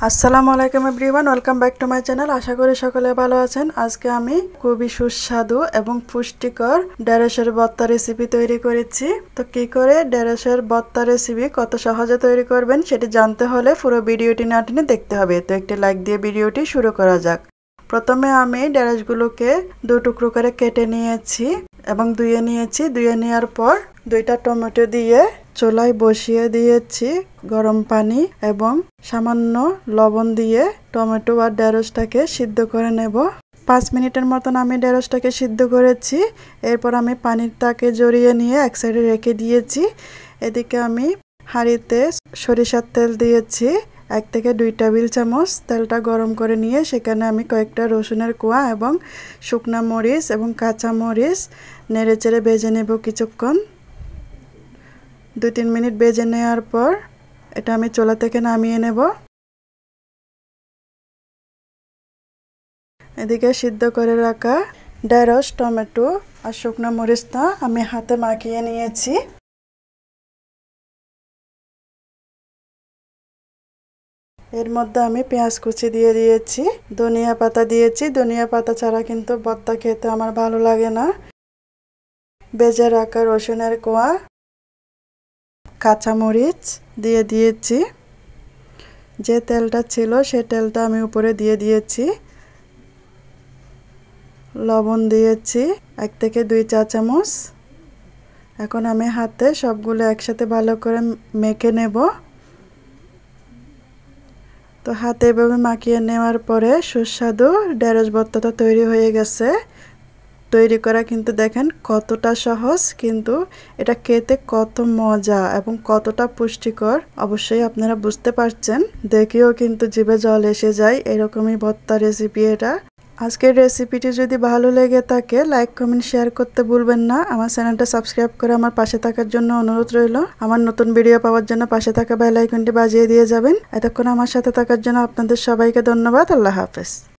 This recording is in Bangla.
আসসালামু আলাইকুম everyone, welcome back to my channel. আশা করি সকলে ভালো আছেন। আজকে আমি খুবই সুস্বাদু এবং পুষ্টিকর ঢেঁড়সের ভর্তা রেসিপি তৈরি করেছি। তো কি করে ঢেঁড়সের ভর্তা রেসিপি কত সহজে তৈরি করবেন সেটি জানতে হলে পুরো ভিডিওটি না টেনে দেখতে হবে। তো একটি লাইক দিয়ে ভিডিওটি শুরু করা যাক। প্রথমে আমি ঢেঁড়সগুলোকে দু টুকরো করে কেটে নিয়েছি এবং ধুয়ে নিয়েছি। ধুয়ে নেওয়ার পর দুইটা টমেটো দিয়ে চুলায় বসিয়ে দিয়েছি গরম পানি এবং সামান্য লবণ দিয়ে টমেটো আর ঢেঁড়সটাকে সিদ্ধ করে নেব। 5 মিনিটের মতন আমি ঢেঁড়সটাকে সিদ্ধ করেছি। এরপর আমি পানিটাকে জড়িয়ে নিয়ে এক সাইডে রেখে দিয়েছি। এদিকে আমি হাঁড়িতে সরিষার তেল দিয়েছি 1 থেকে 2 টেবিল চামচ। তেলটা গরম করে নিয়ে সেখানে আমি কয়েকটা রসুনের কোয়া এবং শুকনা মরিচ এবং কাঁচা মরিচ নেড়েচেড়ে ভেজে নেব কিছুক্ষণ। 2-3 মিনিট ভেজে নেওয়ার পর এটা আমি চুলা থেকে নামিয়ে নেব। এদিকে সিদ্ধ করে রাখা ঢেঁড়স, টমেটো আর শুকনো মরিচটা আমি হাতে মাখিয়ে নিয়েছি। এর মধ্যে আমি পেঁয়াজ কুচি দিয়ে দিয়েছি, ধনিয়া পাতা দিয়েছি। ধনিয়া পাতা ছাড়া কিন্তু ভর্তা খেতে আমার ভালো লাগে না। ভেজে রাখা রসুনের কোয়া, কাঁচা মরিচ দিয়ে দিয়েছি। যে তেলটা ছিল সে তেলটা আমি উপরে দিয়ে দিয়েছি। লবণ দিয়েছি 1 থেকে 2 চা চামচ। এখন আমি হাতে সবগুলো একসাথে ভালো করে মেখে নেব। তো হাতে এভাবে মাখিয়ে নেওয়ার পরে সুস্বাদু ঢেঁড়স ভর্তাটা তৈরি হয়ে গেছে। তৈরি করা কিন্তু দেখেন কতটা সহজ, কিন্তু এটা খেতে কত মজা এবং কতটা পুষ্টিকর অবশ্যই আপনারা বুঝতে পারছেন। দেখেও কিন্তু জিভে জল এসে যায়। এরকমই ভর্তা রেসিপি এটা। আজকের রেসিপিটি যদি ভালো লেগে থাকে লাইক, কমেন্ট, শেয়ার করতে ভুলবেন না। আমার চ্যানেলটা সাবস্ক্রাইব করে আমার পাশে থাকার জন্য অনুরোধ রইল। আমার নতুন ভিডিও পাওয়ার জন্য পাশে থাকা বেল আইকনটি বাজিয়ে দিয়ে যাবেন। এতক্ষণ আমার সাথে থাকার জন্য আপনাদের সবাইকে ধন্যবাদ। আল্লাহ হাফেজ।